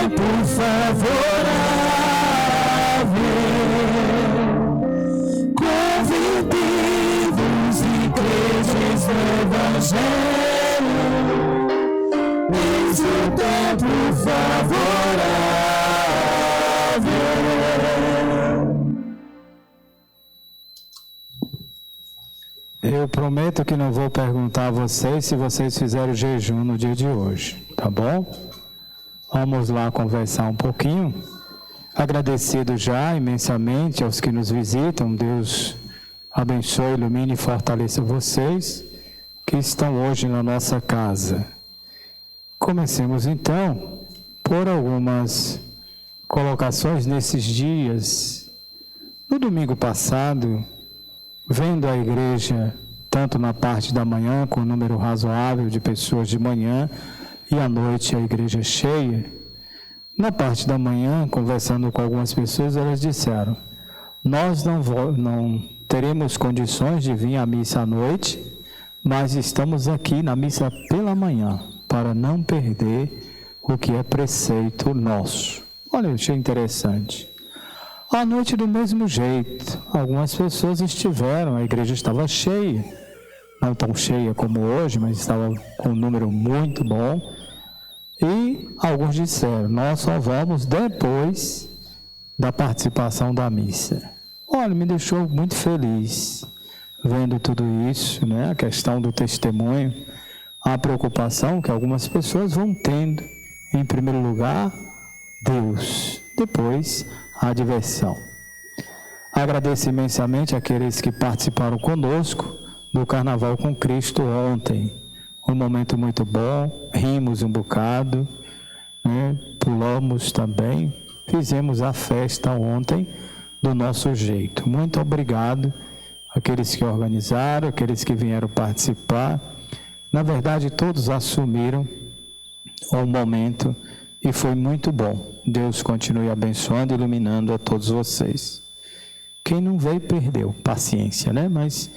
tempo favorável, convertidos e crentes no Evangelho, eis o tempo favorável. Eu prometo que não vou perguntar a vocês se vocês fizeram jejum no dia de hoje, tá bom? Vamos lá conversar um pouquinho. Agradecido já imensamente aos que nos visitam. Deus abençoe, ilumine e fortaleça vocês que estão hoje na nossa casa. Comecemos então por algumas colocações nesses dias. No domingo passado, vendo a igreja, tanto na parte da manhã, com um número razoável de pessoas de manhã, e à noite a igreja cheia, na parte da manhã, conversando com algumas pessoas, elas disseram: nós não teremos condições de vir à missa à noite, mas estamos aqui na missa pela manhã, para não perder o que é preceito nosso. Olha, eu achei interessante. À noite, do mesmo jeito, algumas pessoas estiveram, a igreja estava cheia, não tão cheia como hoje, mas estava com um número muito bom, e alguns disseram: nós só vamos depois da participação da missa. Olha, me deixou muito feliz vendo tudo isso, né? A questão do testemunho, a preocupação que algumas pessoas vão tendo. Em primeiro lugar, Deus, depois a diversão. Agradeço imensamente àqueles que participaram conosco do Carnaval com Cristo ontem. Um momento muito bom, rimos um bocado, né? Pulamos também, fizemos a festa ontem do nosso jeito. Muito obrigado àqueles que organizaram, àqueles que vieram participar. Na verdade, todos assumiram o momento e foi muito bom. Deus continue abençoando e iluminando a todos vocês. Quem não veio perdeu, paciência, né? Mas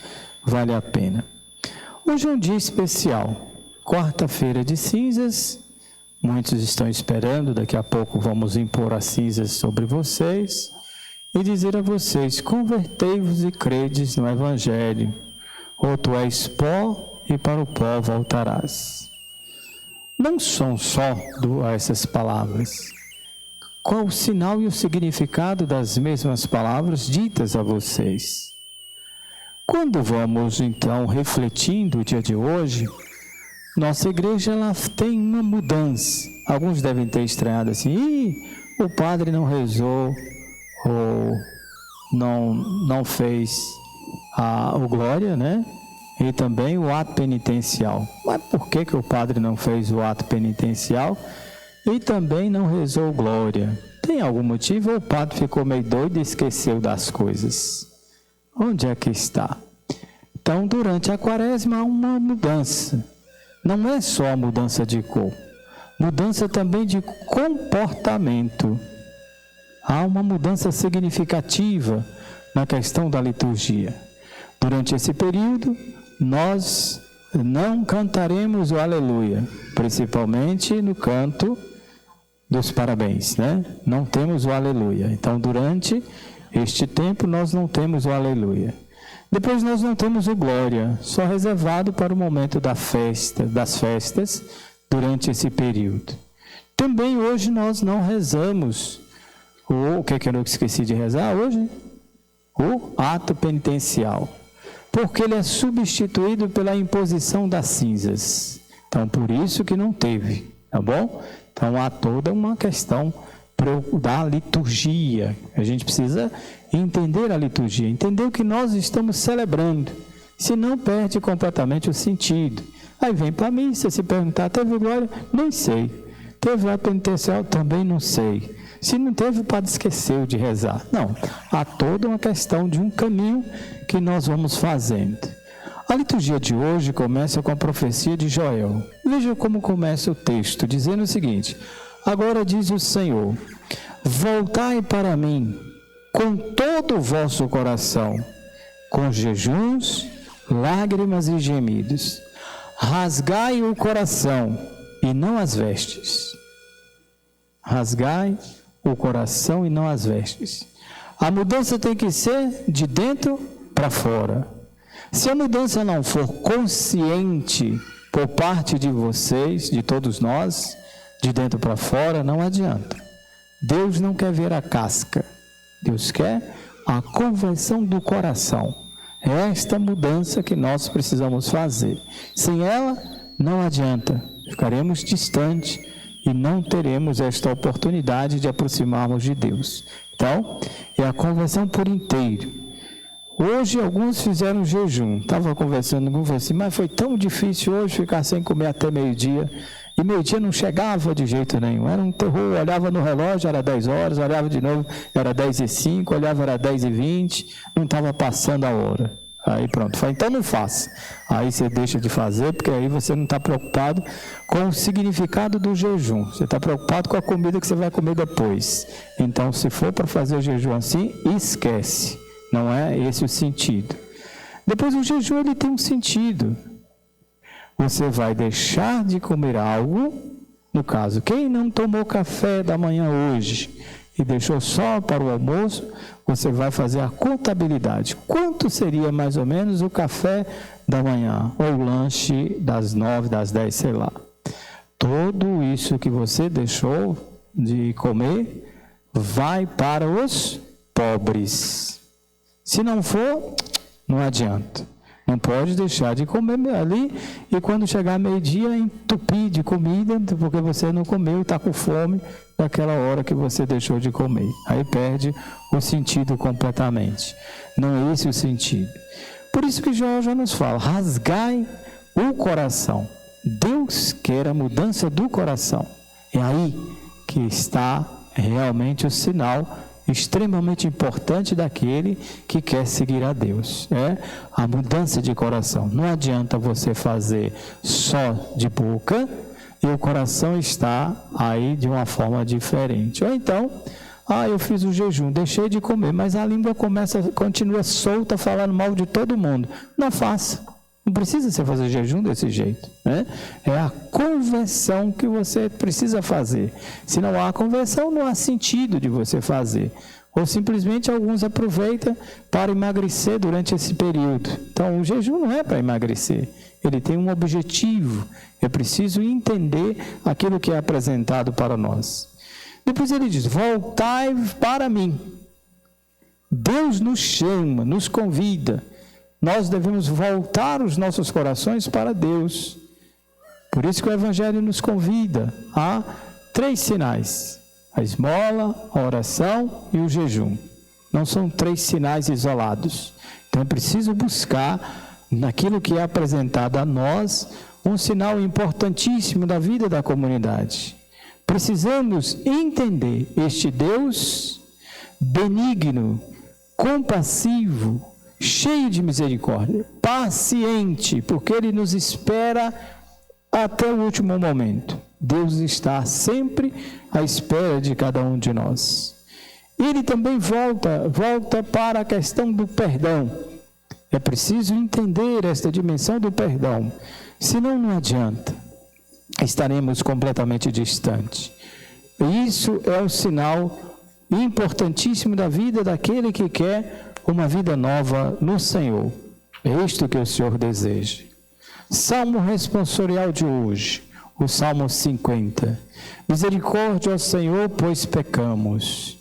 vale a pena. Hoje é um dia especial, quarta-feira de cinzas. Muitos estão esperando, daqui a pouco vamos impor as cinzas sobre vocês e dizer a vocês: convertei-vos e credes no Evangelho, ou tu és pó e para o pó voltarás. Não são só essas palavras. Qual o sinal e o significado das mesmas palavras ditas a vocês? Quando vamos, então, refletindo o dia de hoje, nossa igreja ela tem uma mudança. Alguns devem ter estranhado assim: o padre não rezou, ou não fez o glória, né? E também o ato penitencial. Mas por que o padre não fez o ato penitencial e também não rezou glória? Tem algum motivo ou o padre ficou meio doido e esqueceu das coisas? Onde é que está? Então, durante a quaresma há uma mudança. Não é só a mudança de cor, mudança também de comportamento. Há uma mudança significativa na questão da liturgia. Durante esse período, nós não cantaremos o aleluia, principalmente no canto dos parabéns, né? Não temos o aleluia. Então, durante este tempo, nós não temos o aleluia. Depois nós não temos o glória, só reservado para o momento das festas, durante esse período. Também hoje nós não rezamos, o que eu não esqueci de rezar hoje? O ato penitencial, porque ele é substituído pela imposição das cinzas. Então, por isso que não teve, tá bom? Então, há toda uma questão da liturgia. A gente precisa entender a liturgia, entender o que nós estamos celebrando, senão perde completamente o sentido. Aí vem para a missa, se perguntar: teve glória? Nem sei. Teve ato penitencial? Também não sei. Se não teve, o padre esqueceu de rezar. Não, há toda uma questão de um caminho que nós vamos fazendo. A liturgia de hoje começa com a profecia de Joel. Veja como começa o texto, dizendo o seguinte: agora diz o Senhor, voltai para mim com todo o vosso coração, com jejuns, lágrimas e gemidos. Rasgai o coração e não as vestes. rasgai o coração e não as vestes. A mudança tem que ser de dentro para fora. Se a mudança não for consciente por parte de vocês, de todos nós, de dentro para fora, não adianta. Deus não quer ver a casca. Deus quer a conversão do coração. É esta mudança que nós precisamos fazer. Sem ela, não adianta. Ficaremos distantes e não teremos esta oportunidade de aproximarmos de Deus. Então, é a conversão por inteiro. Hoje, alguns fizeram jejum. Estava conversando com você, mas foi tão difícil hoje ficar sem comer até meio-dia. E meio-dia não chegava de jeito nenhum. Era um terror. Olhava no relógio, era 10 horas. Olhava de novo, era 10h05. Olhava, era 10h20. Não estava passando a hora. Aí pronto, fala, então não faça. Aí você deixa de fazer, porque aí você não está preocupado com o significado do jejum. Você está preocupado com a comida que você vai comer depois. Então, se for para fazer o jejum assim, esquece. Não é esse o sentido. Depois, o jejum ele tem um sentido. Você vai deixar de comer algo, no caso, quem não tomou café da manhã hoje e deixou só para o almoço, você vai fazer a contabilidade. Quanto seria mais ou menos o café da manhã, ou o lanche das 9, das 10, sei lá. Tudo isso que você deixou de comer vai para os pobres. Se não for, não adianta. Não pode deixar de comer ali e quando chegar meio-dia entupir de comida, porque você não comeu e está com fome naquela hora que você deixou de comer. Aí perde o sentido completamente. Não é esse o sentido. Por isso que Jó já nos fala, rasgai o coração. Deus quer a mudança do coração. É aí que está realmente o sinal extremamente importante daquele que quer seguir a Deus. É a mudança de coração. Não adianta você fazer só de boca e o coração está aí de uma forma diferente. Ou então, eu fiz o jejum, deixei de comer, mas a língua continua solta, falando mal de todo mundo. Não faça. Não precisa você fazer jejum desse jeito, né? É a conversão que você precisa fazer. Se não há conversão, não há sentido de você fazer. Ou simplesmente alguns aproveitam para emagrecer durante esse período. Então, o jejum não é para emagrecer. Ele tem um objetivo. É preciso entender aquilo que é apresentado para nós. Depois ele diz, voltai para mim. Deus nos chama, nos convida. Nós devemos voltar os nossos corações para Deus. Por isso que o Evangelho nos convida a 3 sinais. A esmola, a oração e o jejum. Não são 3 sinais isolados. Então é preciso buscar, naquilo que é apresentado a nós, um sinal importantíssimo da vida da comunidade. Precisamos entender este Deus benigno, compassivo, cheio de misericórdia, paciente, porque Ele nos espera até o último momento. Deus está sempre à espera de cada um de nós. Ele também volta para a questão do perdão. É preciso entender esta dimensão do perdão, senão não adianta. Estaremos completamente distantes. Isso é um sinal importantíssimo da vida daquele que quer uma vida nova no Senhor. É isto que o Senhor deseja. Salmo responsorial de hoje, o Salmo 50. Misericórdia ao Senhor, pois pecamos.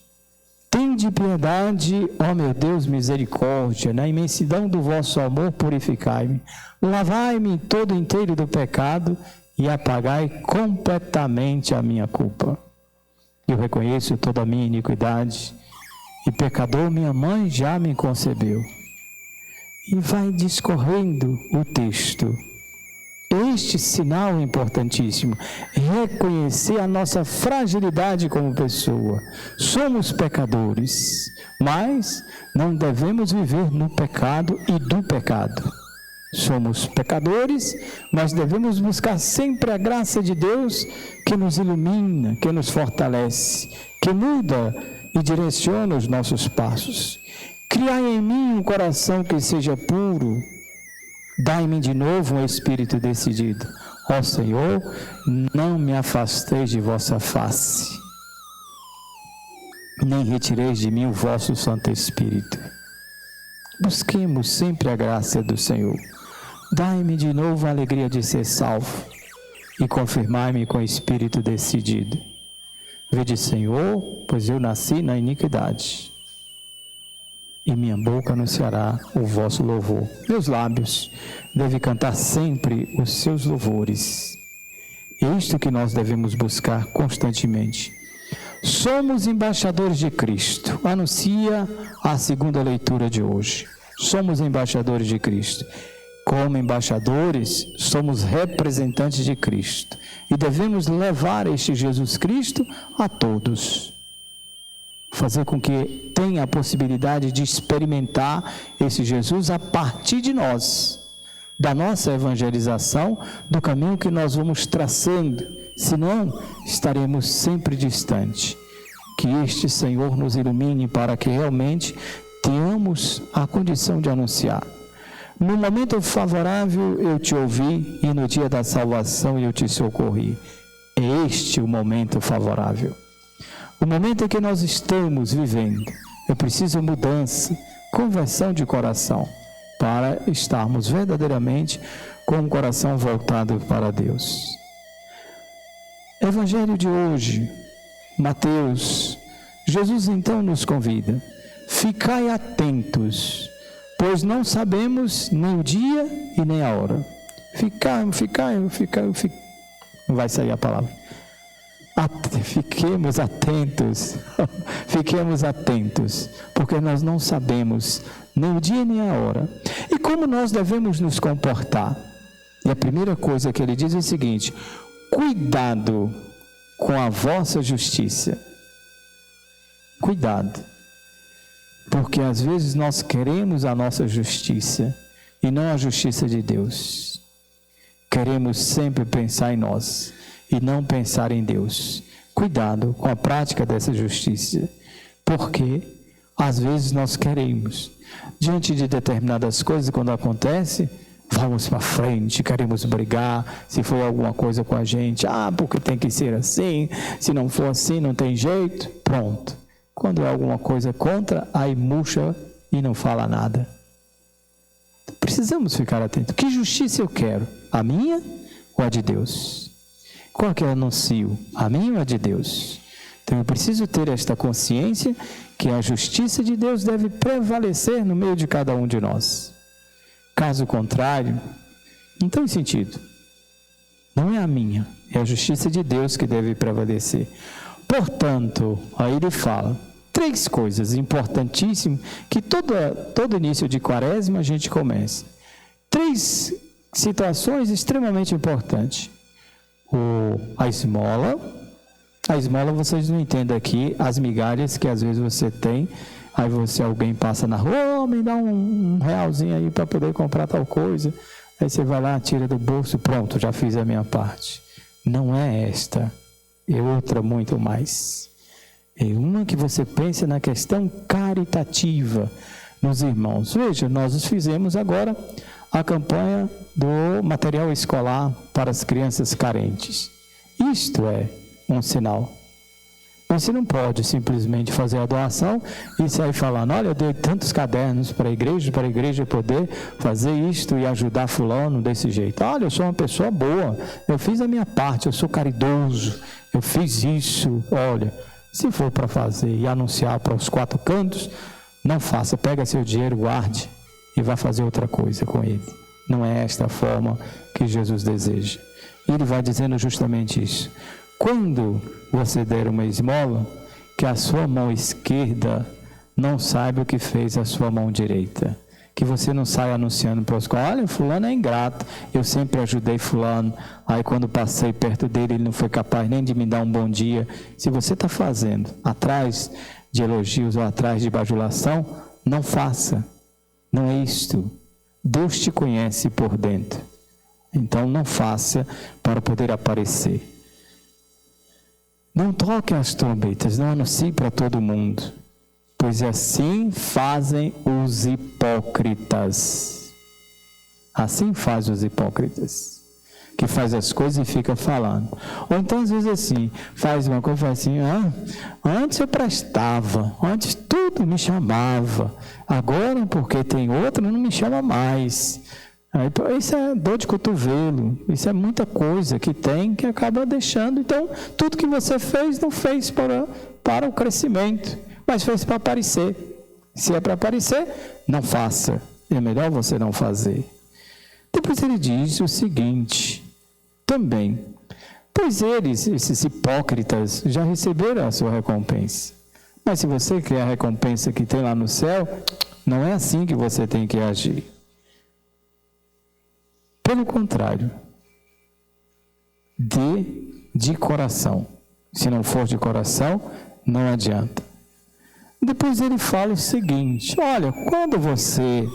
Tende piedade, ó meu Deus, misericórdia, na imensidão do vosso amor purificai-me. Lavai-me todo inteiro do pecado e apagai completamente a minha culpa. Eu reconheço toda a minha iniquidade, e pecador minha mãe já me concebeu. E vai discorrendo o texto. Este sinal é importantíssimo. Reconhecer a nossa fragilidade como pessoa. Somos pecadores, mas não devemos viver no pecado e do pecado. Somos pecadores, mas devemos buscar sempre a graça de Deus que nos ilumina, que nos fortalece, que muda e direciona os nossos passos. Criai em mim um coração que seja puro. Dai-me de novo um espírito decidido. Ó Senhor, não me afasteis de vossa face. nem retireis de mim o vosso Santo Espírito. Busquemos sempre a graça do Senhor. Dai-me de novo a alegria de ser salvo e confirmai-me com o Espírito decidido. Vede, Senhor, pois eu nasci na iniquidade, e minha boca anunciará o vosso louvor. Meus lábios devem cantar sempre os seus louvores. É isto que nós devemos buscar constantemente. Somos embaixadores de Cristo. Anuncia a segunda leitura de hoje. Somos embaixadores de Cristo. Como embaixadores, somos representantes de Cristo. E devemos levar este Jesus Cristo a todos. Fazer com que tenha a possibilidade de experimentar esse Jesus a partir de nós, da nossa evangelização, do caminho que nós vamos traçando, senão estaremos sempre distantes. Que este Senhor nos ilumine para que realmente tenhamos a condição de anunciar. No momento favorável eu te ouvi e no dia da salvação eu te socorri. É este o momento favorável. O momento em que nós estamos vivendo, é preciso mudança, conversão de coração, para estarmos verdadeiramente com o coração voltado para Deus. Evangelho de hoje, Mateus, Jesus então nos convida: ficai atentos, pois não sabemos nem o dia e nem a hora. Não vai sair a palavra. Fiquemos atentos, fiquemos atentos, porque nós não sabemos nem o dia nem a hora. E como nós devemos nos comportar? E a primeira coisa que ele diz é o seguinte: cuidado com a vossa justiça. Cuidado, porque às vezes nós queremos a nossa justiça e não a justiça de Deus. Queremos sempre pensar em nós e não pensar em Deus. Cuidado com a prática dessa justiça, porque às vezes nós queremos, diante de determinadas coisas, quando acontece, vamos para frente, queremos brigar, se for alguma coisa com a gente, porque tem que ser assim, se não for assim não tem jeito, pronto. Quando é alguma coisa contra, aí murcha e não fala nada. Precisamos ficar atentos. Que justiça eu quero? A minha ou a de Deus? Qual que eu anuncio? A minha ou a de Deus? Então eu preciso ter esta consciência que a justiça de Deus deve prevalecer no meio de cada um de nós. Caso contrário, não tem sentido. Não é a minha, é a justiça de Deus que deve prevalecer. Portanto, aí ele fala 3 coisas importantíssimas que todo início de quaresma a gente começa. 3 situações extremamente importantes. A esmola vocês não entendem aqui as migalhas que às vezes você tem, aí alguém passa na rua, me dá um realzinho aí para poder comprar tal coisa, aí você vai lá, tira do bolso, pronto, já fiz a minha parte. Não é esta, é outra muito mais. É uma que você pensa na questão caritativa nos irmãos. Veja, nós fizemos agora a campanha do material escolar para as crianças carentes. Isto é um sinal. Você não pode simplesmente fazer a doação e sair falando: olha, eu dei tantos cadernos para a igreja poder fazer isto e ajudar fulano desse jeito. Olha, eu sou uma pessoa boa, eu fiz a minha parte, eu sou caridoso, eu fiz isso. Olha, se for para fazer e anunciar para os 4 cantos, não faça, pega seu dinheiro, guarde e vá fazer outra coisa com ele. Não é esta a forma que Jesus deseja. Ele vai dizendo justamente isso. Quando você der uma esmola, que a sua mão esquerda não saiba o que fez a sua mão direita. Que você não saia anunciando para os colegas: olha, fulano é ingrato, eu sempre ajudei fulano, aí quando passei perto dele, ele não foi capaz nem de me dar um bom dia. Se você está fazendo atrás de elogios ou atrás de bajulação, não faça. Não é isto. Deus te conhece por dentro. Então não faça para poder aparecer. Não toque as trombetas, não anuncie para todo mundo, pois assim fazem os hipócritas. Assim fazem os hipócritas. que faz as coisas e fica falando. Ou então, às vezes, assim, faz uma coisa e fala assim, antes eu prestava, antes tudo me chamava, agora, porque tem outro, não me chama mais. Aí, isso é dor de cotovelo, isso é muita coisa que tem, que acaba deixando. Então, tudo que você fez, não fez para o crescimento, mas fez para aparecer. Se é para aparecer, não faça. É melhor você não fazer. Depois ele diz o seguinte, também, pois eles, esses hipócritas, já receberam a sua recompensa. Mas se você quer a recompensa que tem lá no céu, não é assim que você tem que agir. Pelo contrário, de coração. Se não for de coração, não adianta. Depois ele fala o seguinte, olha, quando você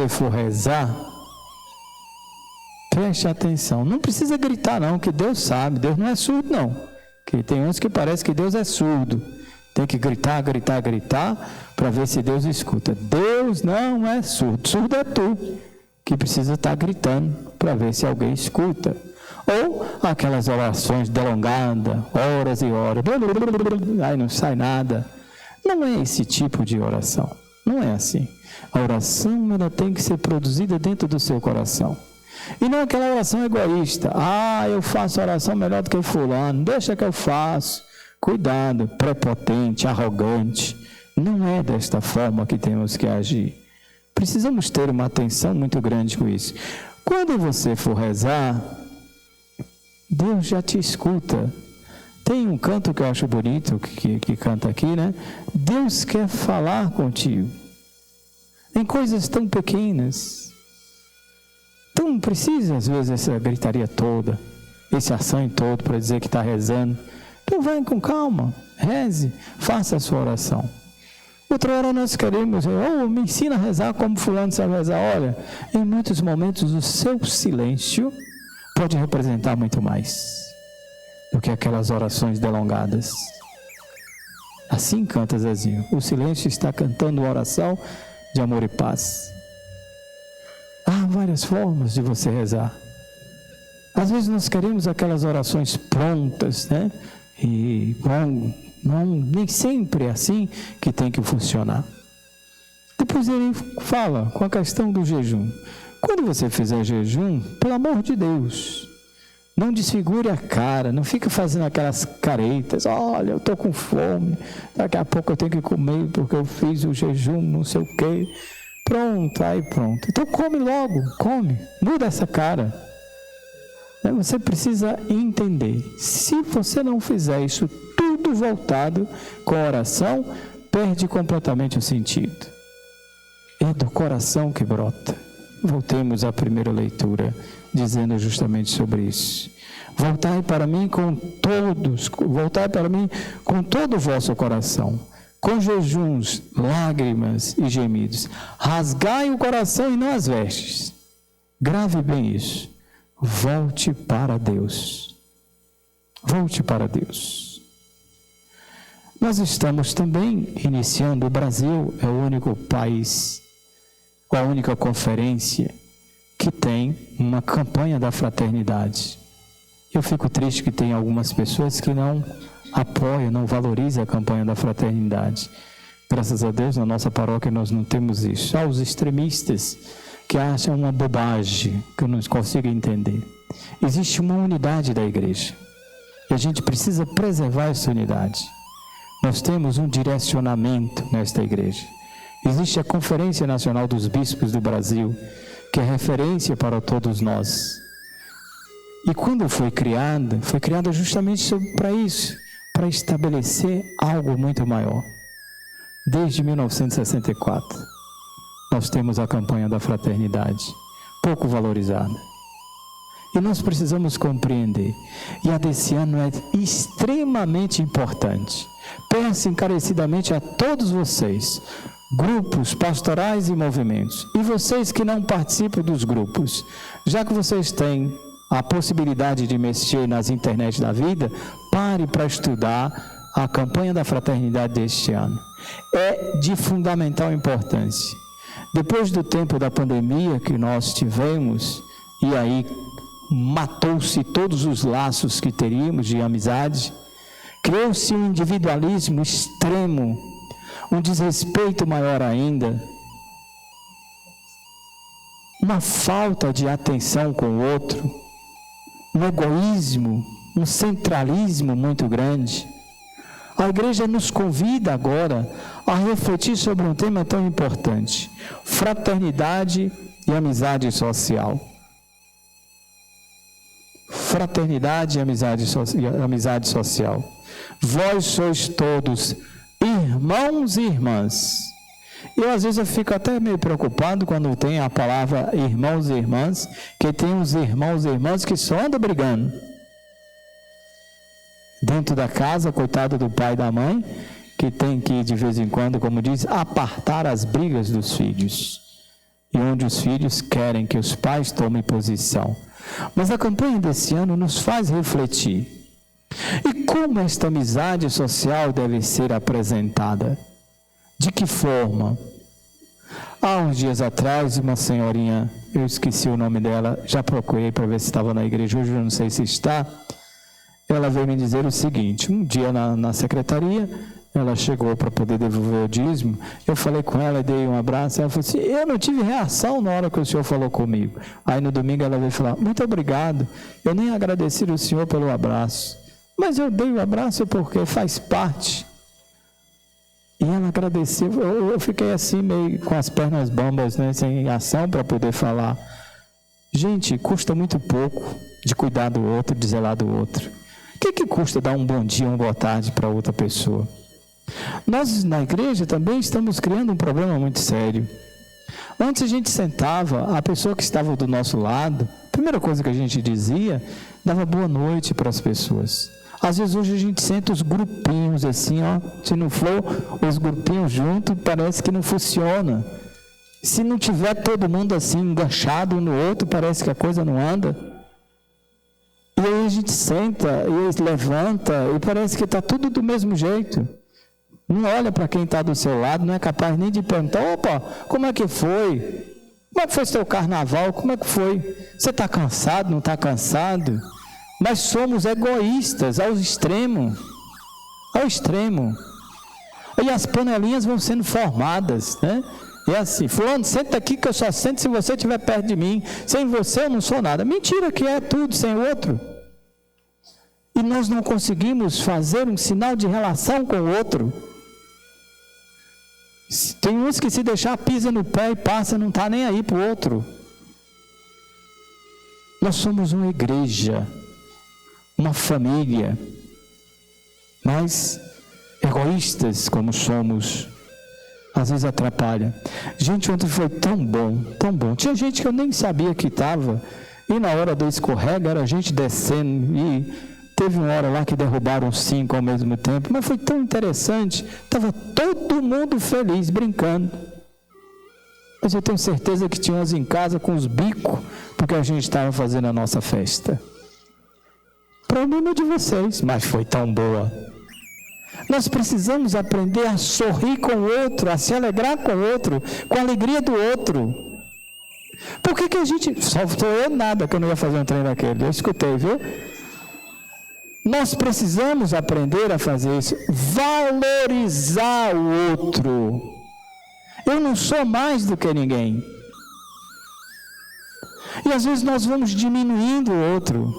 for rezar, preste atenção. Não precisa gritar não, que Deus sabe. Deus não é surdo não. Que tem uns que parece que Deus é surdo. Tem que gritar para ver se Deus escuta. Deus não é surdo. Surdo é tu, que precisa estar gritando para ver se alguém escuta. Ou aquelas orações delongadas, horas e horas. Aí não sai nada. Não é esse tipo de oração. Não é assim. A oração ela tem que ser produzida dentro do seu coração. E não aquela oração egoísta. Eu faço oração melhor do que fulano. Deixa que eu faço. Cuidado, prepotente, arrogante. Não é desta forma que temos que agir. Precisamos ter uma atenção muito grande com isso. Quando você for rezar, Deus já te escuta. Tem um canto que eu acho bonito, que canta aqui, né? Deus quer falar contigo. Em coisas tão pequenas. Então não precisa, às vezes, essa gritaria toda, esse açãe todo para dizer que está rezando. Então vai com calma, reze, faça a sua oração. Outra hora nós queremos, me ensina a rezar como fulano sabe rezar. Olha, em muitos momentos o seu silêncio pode representar muito mais do que aquelas orações delongadas. Assim canta Zezinho. O silêncio está cantando uma oração de amor e paz. Há várias formas de você rezar. Às vezes nós queremos aquelas orações prontas, né? E nem sempre é assim que tem que funcionar. Depois ele fala com a questão do jejum. Quando você fizer jejum, pelo amor de Deus, não desfigure a cara, não fica fazendo aquelas caretas. Olha, eu estou com fome, daqui a pouco eu tenho que comer porque eu fiz o jejum, não sei o quê. Pronto. Então come logo, muda essa cara. Você precisa entender, se você não fizer isso tudo voltado com a oração, perde completamente o sentido. É do coração que brota. Voltemos à primeira leitura, dizendo justamente sobre isso. Voltai para mim com todo o vosso coração, com jejuns, lágrimas e gemidos. Rasgai o coração e não as vestes. Grave bem isso. Volte para Deus. Volte para Deus. Nós estamos também iniciando, o Brasil é o único país, a única conferência que tem uma campanha da fraternidade. Eu fico triste que tem algumas pessoas que não apoiam, não valorizam a campanha da fraternidade. Graças a Deus, na nossa paróquia nós não temos isso. Há os extremistas que acham uma bobagem, que eu não consigo entender. Existe uma unidade da igreja. E a gente precisa preservar essa unidade. Nós temos um direcionamento nesta igreja. Existe a Conferência Nacional dos Bispos do Brasil, que é referência para todos nós. E quando foi criada justamente para isso, para estabelecer algo muito maior. Desde 1964, nós temos a campanha da fraternidade, pouco valorizada. E nós precisamos compreender. E a desse ano é extremamente importante. Peço encarecidamente a todos vocês, grupos pastorais e movimentos, e vocês que não participam dos grupos, já que vocês têm a possibilidade de mexer nas internet da vida, pare para estudar a campanha da fraternidade deste ano. É de fundamental importância. Depois do tempo da pandemia que nós tivemos, e aí matou-se todos os laços que teríamos de amizade, criou-se um individualismo extremo, um desrespeito maior ainda, uma falta de atenção com o outro, um egoísmo, um centralismo muito grande. A igreja nos convida agora a refletir sobre um tema tão importante: fraternidade e amizade social. Fraternidade e amizade social. Vós sois todos irmãos e irmãs. Eu às vezes eu fico até meio preocupado quando tem a palavra irmãos e irmãs, que tem uns irmãos e irmãs que só andam brigando. Dentro da casa, coitado do pai e da mãe, que tem que, de vez em quando, como diz, apartar as brigas dos filhos. E onde os filhos querem que os pais tomem posição. Mas a campanha desse ano nos faz refletir. E como esta amizade social deve ser apresentada? De que forma? Há uns dias atrás, uma senhorinha, eu esqueci o nome dela, já procurei para ver se estava na igreja hoje, eu não sei se está. Ela veio me dizer o seguinte: um dia na secretaria, ela chegou para poder devolver o dízimo, eu falei com ela, dei um abraço, ela falou assim: eu não tive reação na hora que o senhor falou comigo. Aí no domingo ela veio falar: muito obrigado, eu nem agradeci o senhor pelo abraço, mas eu dei o abraço porque faz parte. E ela agradeceu, eu fiquei assim meio com as pernas bambas, né, sem ação para poder falar. Gente, custa muito pouco de cuidar do outro, de zelar do outro. O que custa dar um bom dia, uma boa tarde para outra pessoa? Nós na igreja também estamos criando um problema muito sério. Antes a gente sentava, a pessoa que estava do nosso lado, a primeira coisa que a gente dizia, dava boa noite para as pessoas. Às vezes hoje a gente senta os grupinhos assim, ó, se não for os grupinhos juntos, parece que não funciona. Se não tiver todo mundo assim enganchado um no outro, parece que a coisa não anda. E aí a gente senta, e levanta, e parece que está tudo do mesmo jeito. Não olha para quem está do seu lado, não é capaz nem de perguntar: opa, como é que foi? Como é que foi seu carnaval? Como é que foi? Você está cansado, não está cansado? Nós somos egoístas ao extremo. Ao extremo. E as panelinhas vão sendo formadas, né? É assim: fulano, senta aqui que eu só sento se você estiver perto de mim. Sem você eu não sou nada. Mentira que é tudo sem o outro. E nós não conseguimos fazer um sinal de relação com o outro. Tem uns que se deixar pisa no pé e passa, não está nem aí para o outro. Nós somos uma igreja, uma família, mas egoístas como somos, às vezes atrapalha. Gente, ontem foi tão bom, tão bom. Tinha gente que eu nem sabia que estava, e na hora do escorrega era gente descendo, e teve uma hora lá que derrubaram 5 ao mesmo tempo, mas foi tão interessante, estava todo mundo feliz, brincando. Mas eu tenho certeza que tinha uns em casa com os bicos, porque a gente estava fazendo a nossa festa. Problema de vocês, mas foi tão boa. Nós precisamos aprender a sorrir com o outro, a se alegrar com o outro, com a alegria do outro. Por que a gente... Só estou eu nada que eu não ia fazer um treino daquele, eu escutei, viu? Nós precisamos aprender a fazer isso, valorizar o outro. Eu não sou mais do que ninguém. E às vezes nós vamos diminuindo o outro.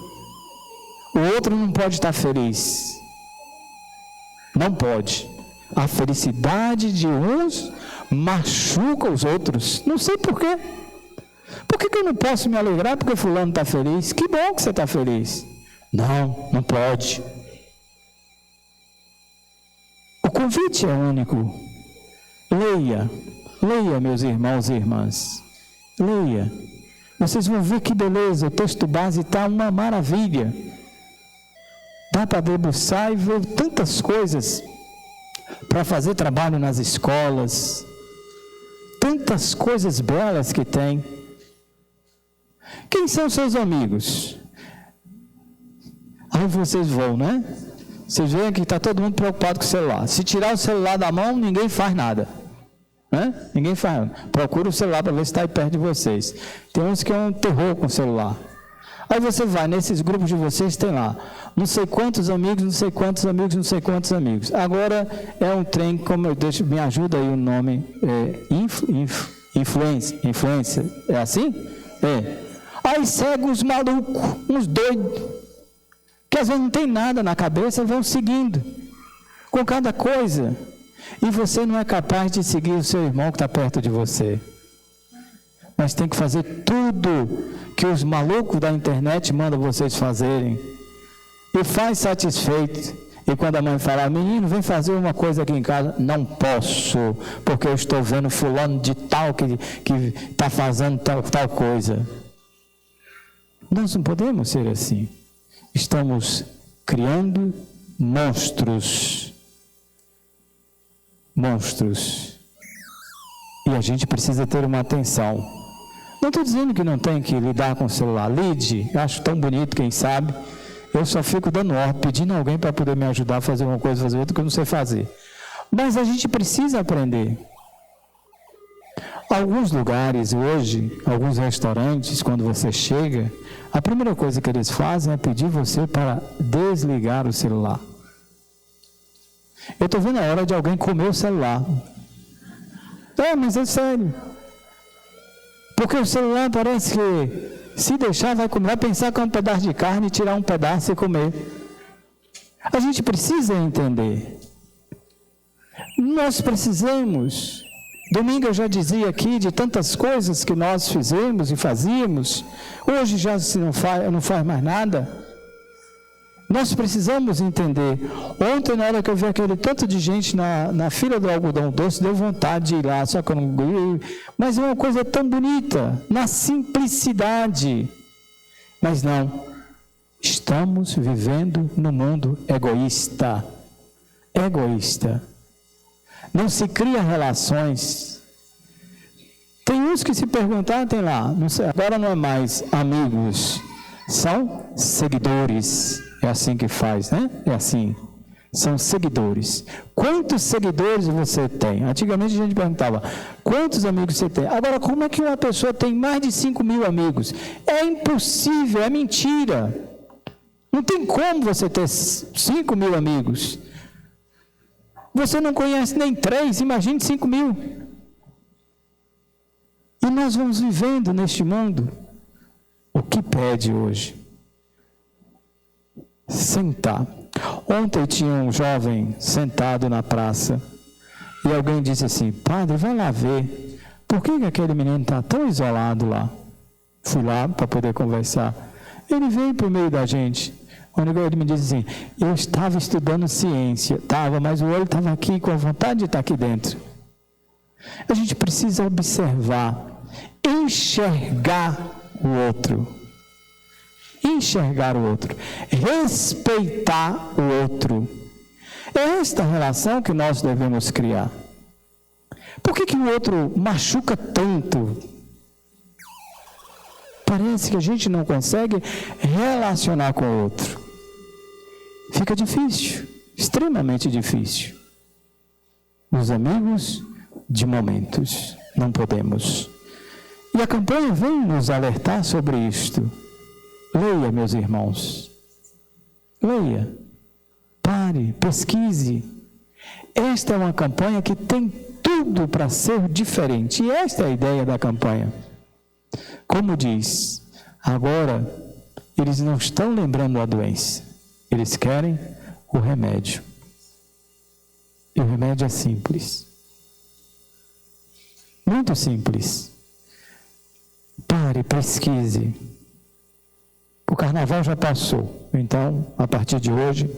O outro não pode estar feliz. Não pode. A felicidade de uns machuca os outros. Não sei por quê. Por que eu não posso me alegrar porque fulano está feliz? Que bom que você está feliz. Não, não pode. O convite é único. Leia, meus irmãos e irmãs. Leia. Vocês vão ver que beleza, o texto base está uma maravilha. Dá para debruçar e ver tantas coisas para fazer trabalho nas escolas. Tantas coisas belas que tem. Quem são seus amigos? Aí vocês vão, né? Vocês veem que está todo mundo preocupado com o celular. Se tirar o celular da mão, ninguém faz nada. Né? Ninguém faz nada. Procura o celular para ver se está aí perto de vocês. Tem uns que é um terror com o celular. Aí você vai, nesses grupos de vocês tem lá, não sei quantos amigos, não sei quantos amigos, não sei quantos amigos. Agora é um trem, como eu deixo, me ajuda aí o nome, influência, é assim? É. Aí segue uns malucos, uns doidos, que às vezes não tem nada na cabeça, vão seguindo, com cada coisa. E você não é capaz de seguir o seu irmão que está perto de você. Mas tem que fazer tudo que os malucos da internet mandam vocês fazerem. E faz satisfeito. E quando a mãe fala, menino, vem fazer uma coisa aqui em casa. Não posso, porque eu estou vendo fulano de tal que está fazendo tal coisa. Nós não podemos ser assim. Estamos criando monstros. E a gente precisa ter uma atenção. Não estou dizendo que não tem que lidar com o celular. Lide, eu acho tão bonito, quem sabe. Eu só fico dando ordem, pedindo alguém para poder me ajudar a fazer uma coisa, fazer outra, que eu não sei fazer. Mas a gente precisa aprender. Alguns lugares hoje, alguns restaurantes, quando você chega, a primeira coisa que eles fazem é pedir você para desligar o celular. Eu estou vendo a hora de alguém comer o celular. Mas é sério. Porque o celular parece que, se deixar, vai comer, vai pensar que é um pedaço de carne, tirar um pedaço e comer. A gente precisa entender. Nós precisamos. Domingo eu já dizia aqui de tantas coisas que nós fizemos e fazíamos. Hoje já se não faz mais nada. Nós precisamos entender. Ontem, na hora que eu vi aquele tanto de gente na fila do algodão doce, deu vontade de ir lá, só que eu não... Mas é uma coisa tão bonita, na simplicidade. Mas não, estamos vivendo no mundo egoísta. Não se cria relações. Tem uns que se perguntar, tem lá, não sei, agora não é mais amigos, são seguidores. É assim que faz, né? É assim. São seguidores. Quantos seguidores você tem? Antigamente a gente perguntava, quantos amigos você tem? Agora, como é que uma pessoa tem mais de 5.000 amigos? É impossível, é mentira. Não tem como você ter 5.000 amigos. Você não conhece nem 3, imagine 5.000. E nós vamos vivendo neste mundo. O que pede hoje? Sentar. Ontem tinha um jovem sentado na praça e alguém disse assim, padre, vai lá ver, por que aquele menino está tão isolado lá? Fui lá para poder conversar. Ele veio para o meio da gente. Ele me disse assim, eu estava estudando ciência, mas o olho estava aqui com a vontade de estar aqui dentro. A gente precisa observar, enxergar o outro. Enxergar o outro, respeitar o outro. É esta relação que nós devemos criar. Por que o outro machuca tanto? Parece que a gente não consegue relacionar com o outro. Fica difícil, extremamente difícil. Os amigos de momentos, não podemos. E a campanha vem nos alertar sobre isto. Leia, meus irmãos. Leia. Pare, pesquise. Esta é uma campanha que tem tudo para ser diferente. E esta é a ideia da campanha. Como diz, agora eles não estão lembrando a doença. Eles querem o remédio. E o remédio é simples. Muito simples. Pare, pesquise. O carnaval já passou, então, a partir de hoje,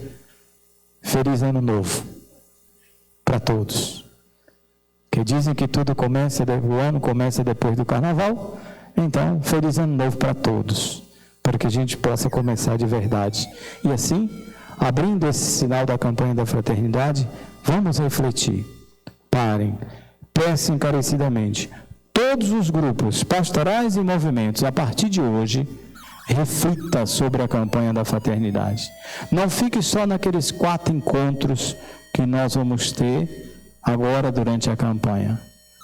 feliz ano novo para todos. Que dizem que tudo começa, o ano começa depois do carnaval, então, feliz ano novo para todos, para que a gente possa começar de verdade. E assim, abrindo esse sinal da campanha da fraternidade, vamos refletir. Parem, peçam encarecidamente, todos os grupos, pastorais e movimentos, a partir de hoje, reflita sobre a campanha da fraternidade. Não fique só naqueles 4 encontros que nós vamos ter agora durante a campanha.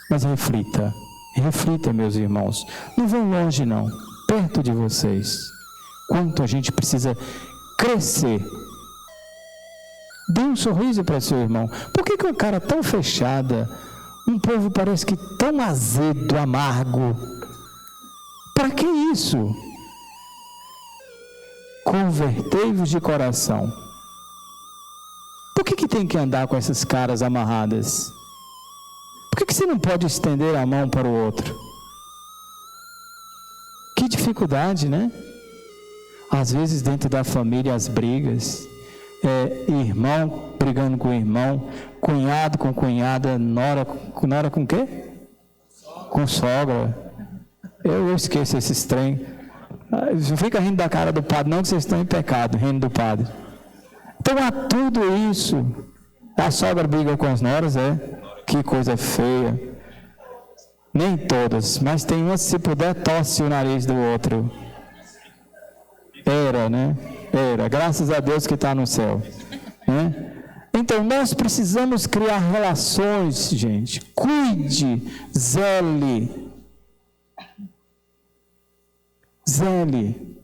Mas reflita, meus irmãos. Não vão longe não, perto de vocês. Quanto a gente precisa crescer. Dê um sorriso para seu irmão. Por que uma cara tão fechada? Um povo parece que tão azedo, amargo. Para que isso? Convertei-vos de coração. Por que tem que andar com essas caras amarradas? Por que você não pode estender a mão para o outro? Que dificuldade, né? Às vezes dentro da família as brigas, irmão brigando com irmão, cunhado com cunhada, nora com quê? Com sogra. Eu esqueço esses trem. Não fica rindo da cara do padre, não, que vocês estão em pecado, rindo do padre. Então há tudo isso. A sogra briga com as noras, que coisa feia. Nem todas, mas tem uma, se puder, torce o nariz do outro. Né? Graças a Deus que está no céu. Né? Então, nós precisamos criar relações, gente. Cuide, zele. Zele.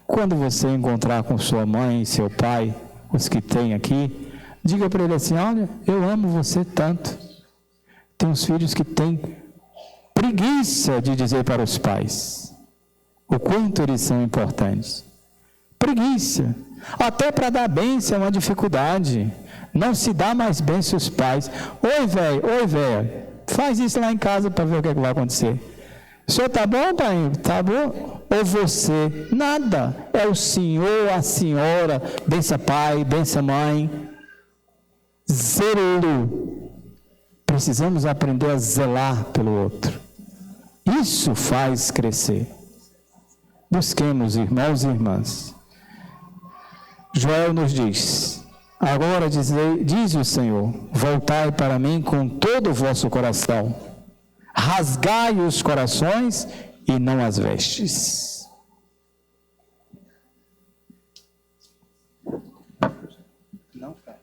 Quando você encontrar com sua mãe e seu pai, os que tem aqui, diga para ele assim: olha, eu amo você tanto. Tem uns filhos que têm preguiça de dizer para os pais o quanto eles são importantes. Preguiça. Até para dar bênção é uma dificuldade. Não se dá mais bênção aos pais. Oi, velho, faz isso lá em casa para ver o que vai acontecer. O senhor tá bom, pai? Tá bom? Ou você? Nada. É o senhor, a senhora, bença pai, bença mãe. Zelo. Precisamos aprender a zelar pelo outro. Isso faz crescer. Busquemos, irmãos e irmãs. Joel nos diz: agora diz o Senhor, voltai para mim com todo o vosso coração, rasgai os corações e não as vestes. Não, cara.